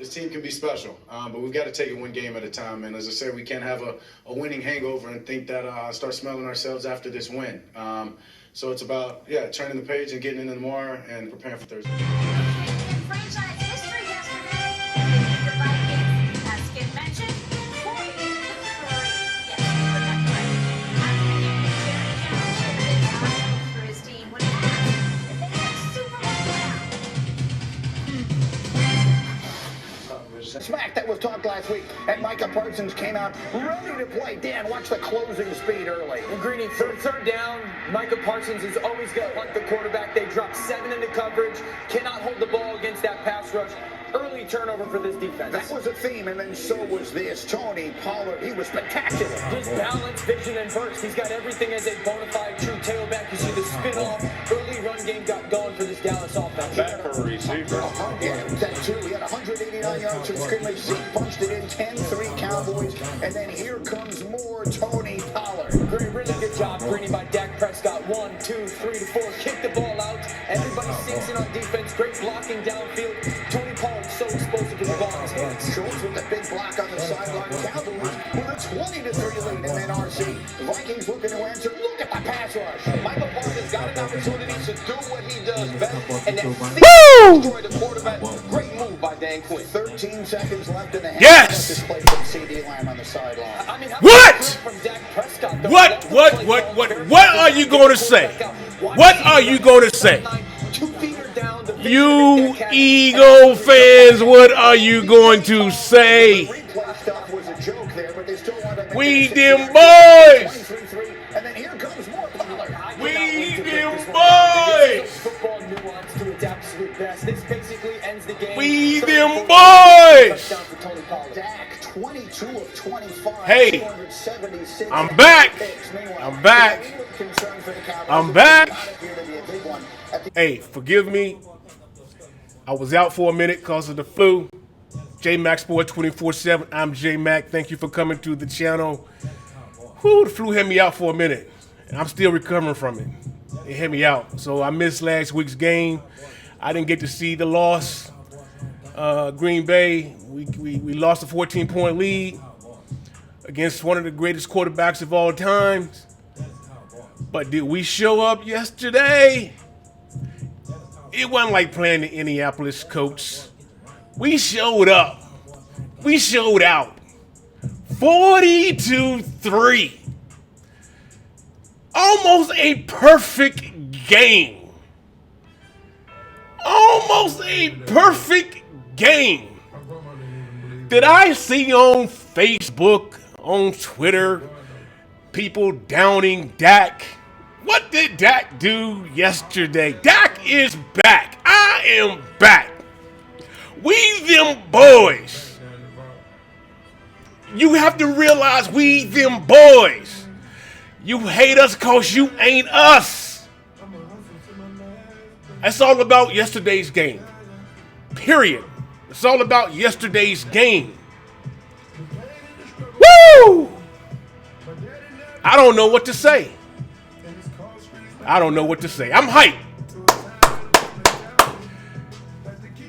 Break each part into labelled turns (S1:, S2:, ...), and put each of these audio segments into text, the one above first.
S1: this team can be special, but we've got to take it one game at a time. And as I said, we can't have a winning hangover and think that start smelling ourselves after this win. So it's about turning the page and getting into tomorrow and preparing for Thursday.
S2: In franchise history yesterday, the Vikings, as Skip mentioned, 40-3. Yes, you heard that correct. After the game, Jerry Jones shared his high for his team when asked if they had a Super Bowl now.
S3: Smack that was talked last week, and Micah Parsons came out ready to play. Dan, watch the closing speed early.
S4: Well, Greeny, third down, Micah Parsons is always going to hunt the quarterback. They drop 7 into coverage, cannot hold the ball against that pass rush. Early turnover for this defense.
S3: That was a theme, and then so was this. Tony Pollard, he was spectacular.
S4: His balance, vision, and burst. He's got everything as a bona fide true tailback. You see the spin off. Early run game got going for this Dallas offense.
S5: Back for a receiver.
S3: Yeah, that too. He had 189 yards from scrimmage. Zeke punched it in 10-3 Cowboys, and then here comes more Tony Pollard.
S4: Great, really good job, Greeny, by Dak Prescott. 1, 2, 3 to 4. Kick the ball out. Everybody sinks in on defense. Great blocking downfield. Tony Pollard so explosive with the ball in his hands.
S3: Schultz with the big block on the sideline. Cowboys with a 20-3 lead, and then RC. The Vikings looking to answer. Look at the pass rush.
S6: Michael Parsons got an opportunity to do what he does best, and then destroy the quarterback. Great move by Dan Quinn.
S3: 13 seconds left in the half.
S7: Yes!
S3: Display from CD Lamb on the sideline.
S4: I mean,
S7: What?
S4: From Dak Prescott, though.
S7: What are you going to say? What are you going to say?
S4: 2 feet are down. The
S7: You Eagle fans, what are you going to say?
S3: Replay stuff was a joke there, but they still want to
S7: We them boys!
S3: 23-3, and then here comes more Pollard.
S7: We them boys!
S4: Football nuance to its absolute best. This basically ends the game.
S7: We them boys!
S4: Touchdown for Tony Pollard.
S3: Dak, 22 of 25.
S7: Hey,
S3: 276
S7: I'm back.
S3: picks. Meanwhile,
S7: I'm back.
S3: the real concern for the Cowboys
S7: I'm back.
S3: does not appear to be a big one at the
S7: Hey, forgive me. I was out for a minute because of the flu. J-Mac Sport 24/7. I'm J-Mac. Thank you for coming to the channel. Whew, the flu had me out for a minute. And I'm still recovering from it. It had me out. So I missed last week's game. I didn't get to see the loss. Green Bay, we lost a 14-point lead against one of the greatest quarterbacks of all time. But did we show up yesterday? It wasn't like playing the Indianapolis Colts. We showed up. We showed out. 42-3. Almost a perfect game. Almost a perfect game. Did I see on Facebook, on Twitter, people downing Dak? What did Dak do yesterday? Dak is back. I am back. We them boys. You have to realize we them boys. You hate us because you ain't us. That's all about yesterday's game. Period. It's all about yesterday's game. Woo! I don't know what to say. I don't know what to say. I'm hyped.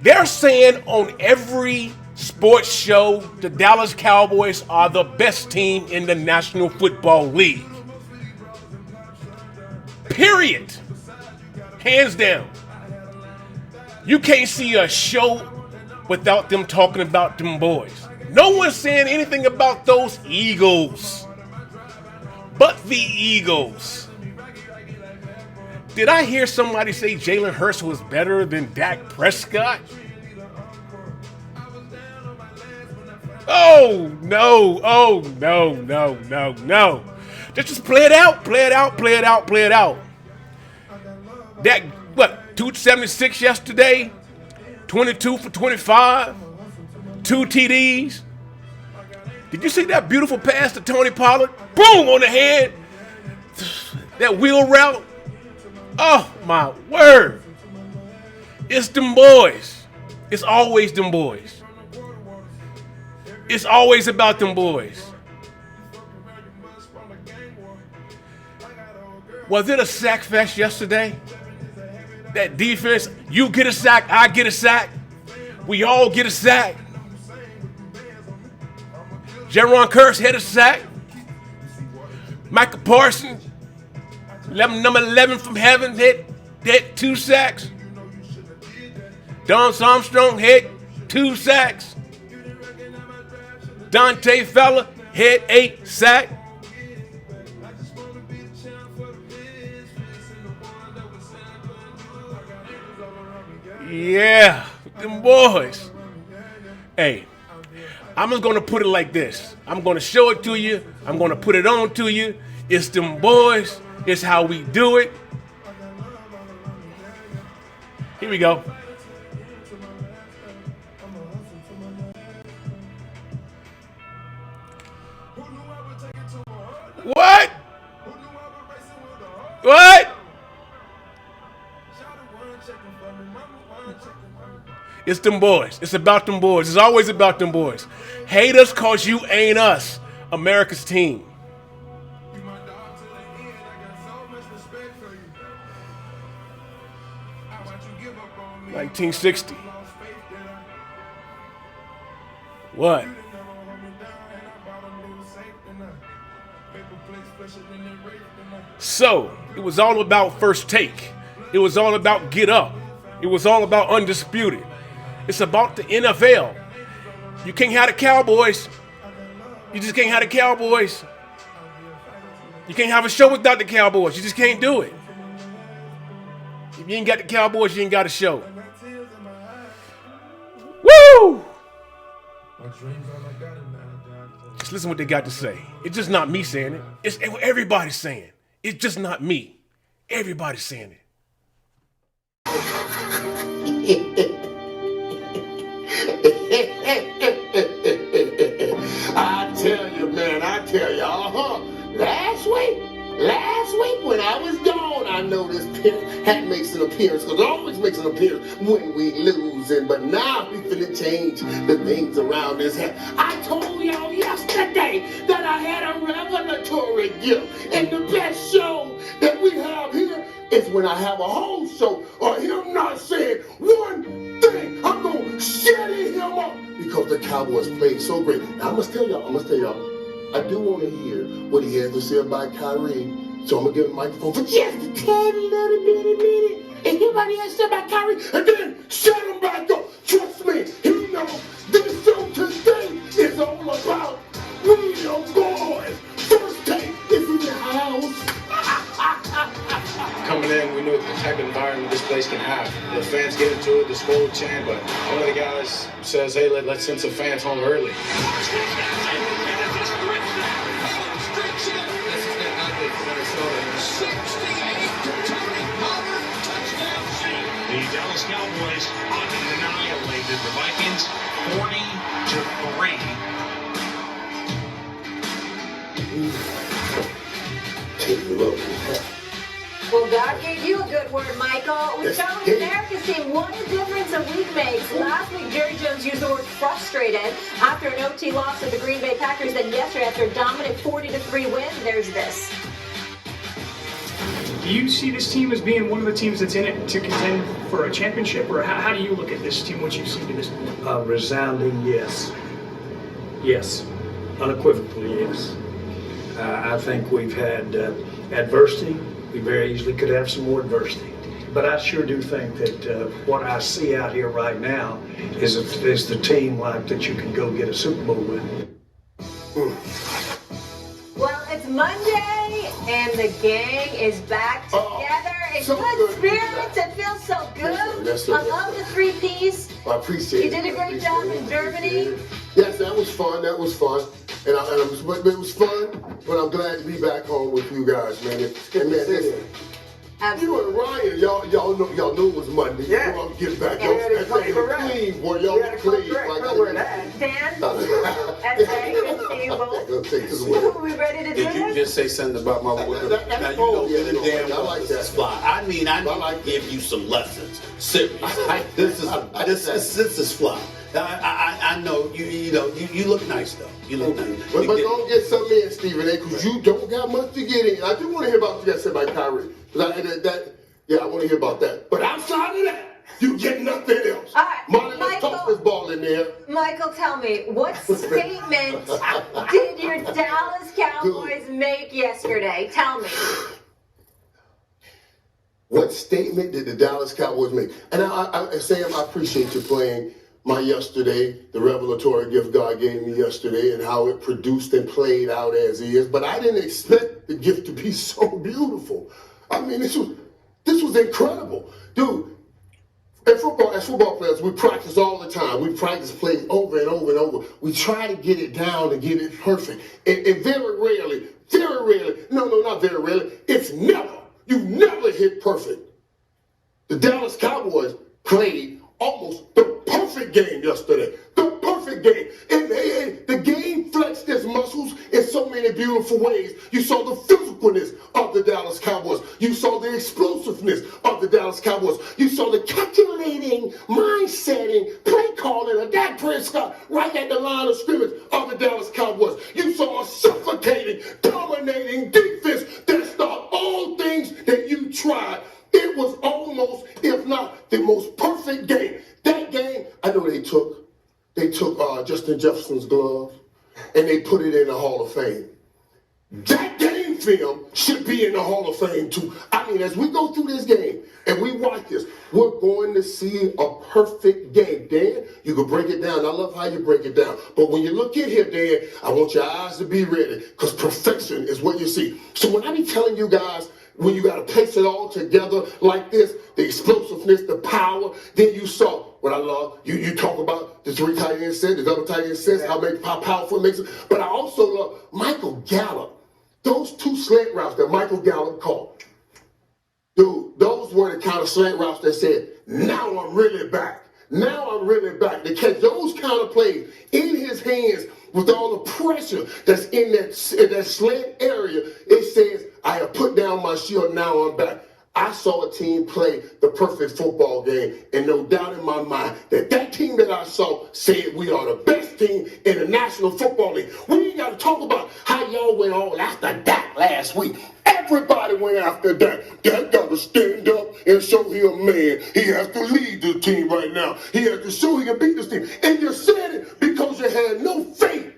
S7: They're saying on every sports show the Dallas Cowboys are the best team in the National Football League. Period. Hands down. You can't see a show without them talking about them boys. No one's saying anything about those Eagles. But the Eagles. Did I hear somebody say Jalen Hurts was better than Dak Prescott? Oh, no. Oh, no, no, no, no. Just play it out, play it out, play it out, play it out. Dak, what, 276 yesterday? 22 for 25? 2 TDs? Did you see that beautiful pass to Tony Pollard? Boom, on the head. That wheel route. Oh, my word. It's them boys. It's always them boys. It's always about them boys. Was it a sack fest yesterday? That defense, you get a sack, I get a sack. We all get a sack. Jaron Curse hit a sack. Michael Parsons, number 11 from heaven, hit 2 sacks. Don Armstrong hit 2 sacks. Dante Fella hit 8 sacks. Yeah, them boys. Hey, I'm just gonna put it like this. I'm gonna show it to you. I'm gonna put it on to you. It's them boys. It's how we do it. Here we go. What? What? It's them boys. It's about them boys. It's always about them boys. Hate us cause you ain't us. America's team. 1960. What? So, it was all about first take. It was all about get up. It was all about undisputed. It's about the NFL. You can't have the Cowboys. You just can't have the Cowboys. You can't have a show without the Cowboys. You just can't do it. If you ain't got the Cowboys, you ain't got a show. Woo! Just listen what they got to say. It's just not me saying it. It's everybody's saying it. It's just not me. Everybody's saying it.
S5: I tell you, man, Last week when I was gone, I noticed Hat makes an appearance, because it always makes an appearance when we losing. But now we finna change the things around this hat. I told y'all yesterday that I had a revelatory gift, and the best show that we have here is when I have a whole show or him not saying one thing. I'm gonna shut him up because the Cowboys played so great. Now I must tell y'all, I do want to hear what he has to say about Kyrie. So I'm gonna give him the microphone for just a tiny little minute and hear what he has to say about Kyrie, and then shut him back up. Trust me, he knows this show today is all about real boys. First take is in the house.
S1: Coming in, we knew the type of environment this place can have. The fans get into it, the score chant, but one of the guys says, hey, let's send some fans home early.
S8: The Dallas Cowboys annihilated the Vikings 40-3.
S2: Well, God gave you a good word, Michael. We start with America's team. What a difference a week makes. Last week, Jerry Jones used the word frustrated after an OT loss to the Green Bay Packers. Then yesterday, after a dominant 40-3 win, there's this.
S9: Do you see this team as being one of the teams that's in it to contend for a championship, or how do you look at this team, what you've seen to this point?
S10: A resounding yes. Yes. Unequivocally yes. I think we've had adversity. We very easily could have some more adversity. But I sure do think that what I see out here right now is the team like that you can go get a Super Bowl with.
S2: Well, it's Monday, and the gang is back together. It's good spirits. It feels so good. I love the 3-piece.
S5: I appreciate it.
S2: You did a great job in Germany.
S5: Yes, that was fun. But it was fun. But I'm glad to be back home with you guys, man. And man, listen, you and Ryan, y'all knew it was Monday.
S11: Yeah.
S5: Y'all get back.
S11: Yeah,
S5: Y'all clean, boy. Y'all clean.
S2: Dan, S.A., and Steve, are we ready to do
S12: Did you
S2: this?
S12: just say something about my work? Now you don't get a damn well this is fly. I need to give you some lessons. Seriously, this is fly. I know you look nice though. You look nice.
S5: But don't get something in, Stephen A., because you don't got much to get in. I do want to hear about what you got to say about Kyrie. I want to hear about that. But outside of that, you get nothing else.
S2: All right,
S5: Martin, let's
S2: Michael.
S5: toss this ball in there.
S2: Michael. Michael, tell me, what statement did your Dallas Cowboys make yesterday? Tell me.
S5: What statement did the Dallas Cowboys make? And Sam, I appreciate you playing my yesterday, the revelatory gift God gave me yesterday, and how it produced and played out as is. But I didn't expect the gift to be so beautiful. I mean, this was incredible, dude. As football players, we practice all the time. We practice plays over and over and over. We try to get it down and get it perfect. And very rarely, no, not very rarely, it's never. You never hit perfect. The Dallas Cowboys played almost the perfect game yesterday. The perfect game. And the game flexed its muscles in so many beautiful ways. You saw the physicalness of the Dallas Cowboys. You saw the explosiveness of the Dallas Cowboys. You saw the calculating, mind-setting, play calling of Dak Prescott right at the line of scrimmage of the Dallas Cowboys. You saw a suffocating, dominating defense that stopped all things that you tried. It was almost, if not the most perfect game. That game, I know they took Justin Jefferson's glove and they put it in the Hall of Fame. That game film should be in the Hall of Fame too. I mean, as we go through this game and we watch this, we're going to see a perfect game. Dan, you can break it down. I love how you break it down. But when you look in here, Dan, I want your eyes to be ready because perfection is what you see. So when I be telling you guys, when you got to place it all together like this, the explosiveness, the power, then you saw what I love. You talk about the 3 tight end set, the double tight end sets, how powerful it makes it. But I also love Michael Gallup. Those 2 slant routes that Michael Gallup caught. Dude, those were the kind of slant routes that said, now I'm really back. Now I'm really back. To catch those kind of plays in his hands with all the pressure that's in that slant area, it says, I have put down my shield, now I'm back. I saw a team play the perfect football game, and no doubt in my mind that team that I saw said we are the best team in the National Football League. We ain't got to talk about how y'all went all after Dak last week. Everybody went after Dak. Dak got to stand up and show he a man. He has to lead the team right now. He has to show he can beat this team. And you said it because you had no faith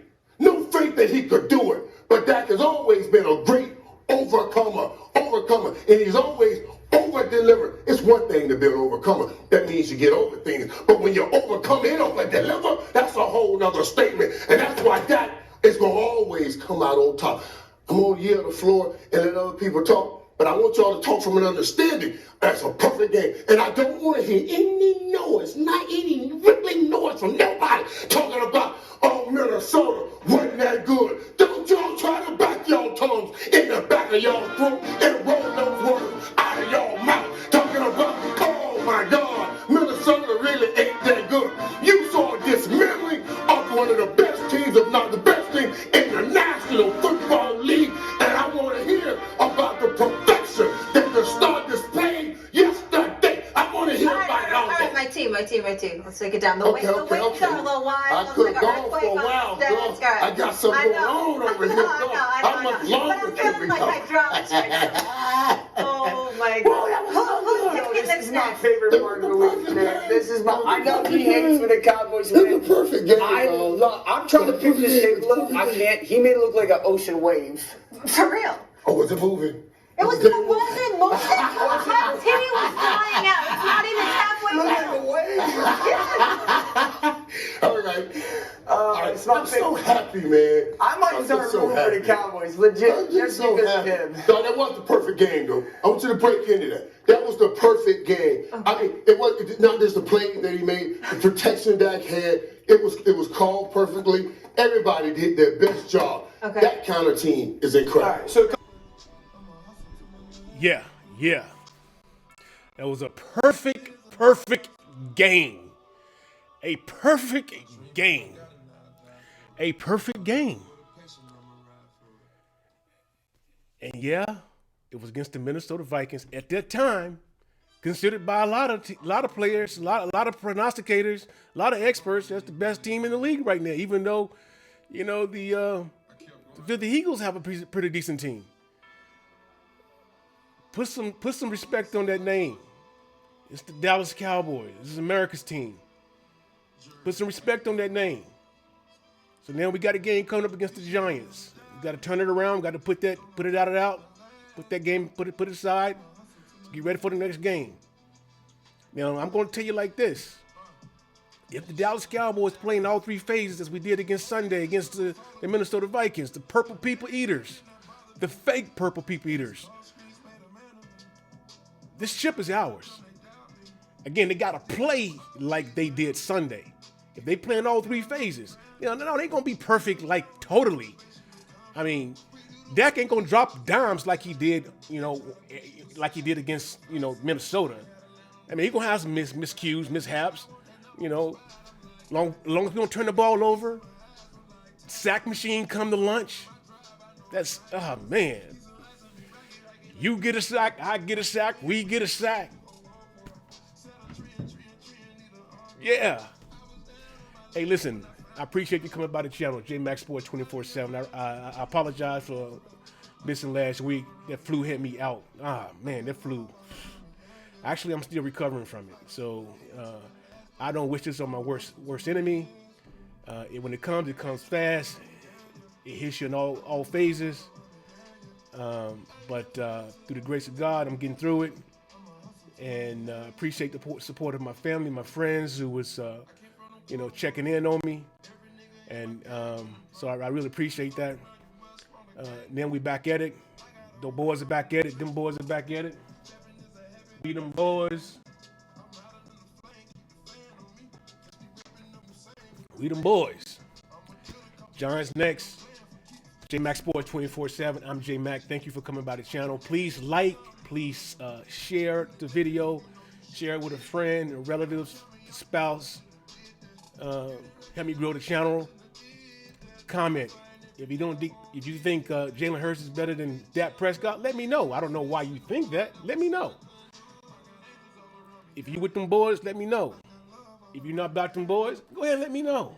S5: that he could do it. But Dak has always been a great overcomer, and he's always over-delivered. It's one thing to be an overcomer. That means you get over things. But when you overcome and over-deliver, that's a whole nother statement. And that's why that is going to always come out on top. I'm going to yield the floor and let other people talk, but I want y'all to talk from an understanding. That's a perfect game. And I don't want to hear any noise, not any rippling noise from nobody talking about, oh, Minnesota wasn't that good. Don't y'all try to back y'all tongues in the back of y'all throat and roll those words out of y'all mouth. Talking about, oh my God, Minnesota really ain't that good. You saw a dismantling of one of the best teams, if not the best team, in the National Football League. And I want to hear about the perfection that the star displayed yesterday. I want to hear about it all day.
S2: My team. Let's take it down. The wait got a little wild.
S5: I could have gone for a while, girl. I got something going on over here. How much longer can we go?
S2: Oh my God.
S4: This is my favorite part of the week, man. I know he hates when the Cowboys win.
S5: It's a perfect game.
S4: I'm trying to prove this game. Look, I can't. He made it look like an ocean wave.
S2: For real.
S5: Oh, was it moving?
S2: It wasn't motion. Hatin was flying out. It's not even halfway down.
S5: All right. I'm
S4: so
S5: so happy, man.
S4: I might start rooting for the Cowboys, legit, just
S5: so
S4: because
S5: happy.
S4: of him.
S5: No, that was the perfect game, though. I want you to break into that. That was the perfect game. Okay. I mean, it was not just the play that he made, the protection Dak had. It was called perfectly. Everybody did their best job.
S2: Okay.
S5: That kind of team is incredible.
S4: All right, so
S7: Yeah. That was a perfect game. A perfect game. A perfect game. And yeah, it was against the Minnesota Vikings at that time, considered by a lot of players, a lot of prognosticators, a lot of experts as the best team in the league right now. Even though, you know, the Eagles have a pretty decent team. Put some respect on that name. It's the Dallas Cowboys. This is America's team. Put some respect on that name. So now we got a game coming up against the Giants. We got to turn it around. Got to put it out, put that game, put it aside. Get ready for the next game. Now I'm going to tell you like this: if the Dallas Cowboys play in all three phases as we did against Sunday against the Minnesota Vikings, the purple people eaters, the fake purple people eaters, this chip is ours. Again, they got to play like they did Sunday. If they play in all three phases, no, they ain't going to be perfect, like, totally. I mean, Dak ain't going to drop dimes like he did, against, Minnesota. I mean, he's going to have some miscues, mishaps, long as we don't turn the ball over. Sack machine come to lunch. That's, oh, man. You get a sack, I get a sack, we get a sack. Yeah. Hey, listen, I appreciate you coming by the channel, J-Max Sports 24/7. I apologize for missing last week. That flu hit me out. Man, that flu. Actually, I'm still recovering from it. So I don't wish this on my worst enemy. When it comes fast. It hits you in all phases. But through the grace of God, I'm getting through it. And appreciate the support of my family, my friends who was, checking in on me. And so I really appreciate that. Then we back at it. The boys are back at it. Them boys are back at it. Beat them boys. We them boys. Giants next. J-Max Sports 24/7. I'm J-Mac. Thank you for coming by the channel. Please like, please share the video. Share it with a friend, a relative, spouse. Help me grow the channel. Comment. If you think Jalen Hurts is better than Dak Prescott, let me know. I don't know why you think that. Let me know. If you with them boys, let me know. If you're not about them boys, go ahead and let me know.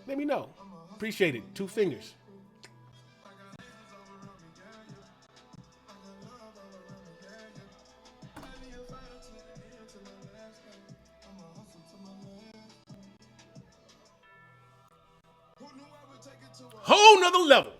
S7: Let me know. Appreciate it. 2 fingers. Whole nother level.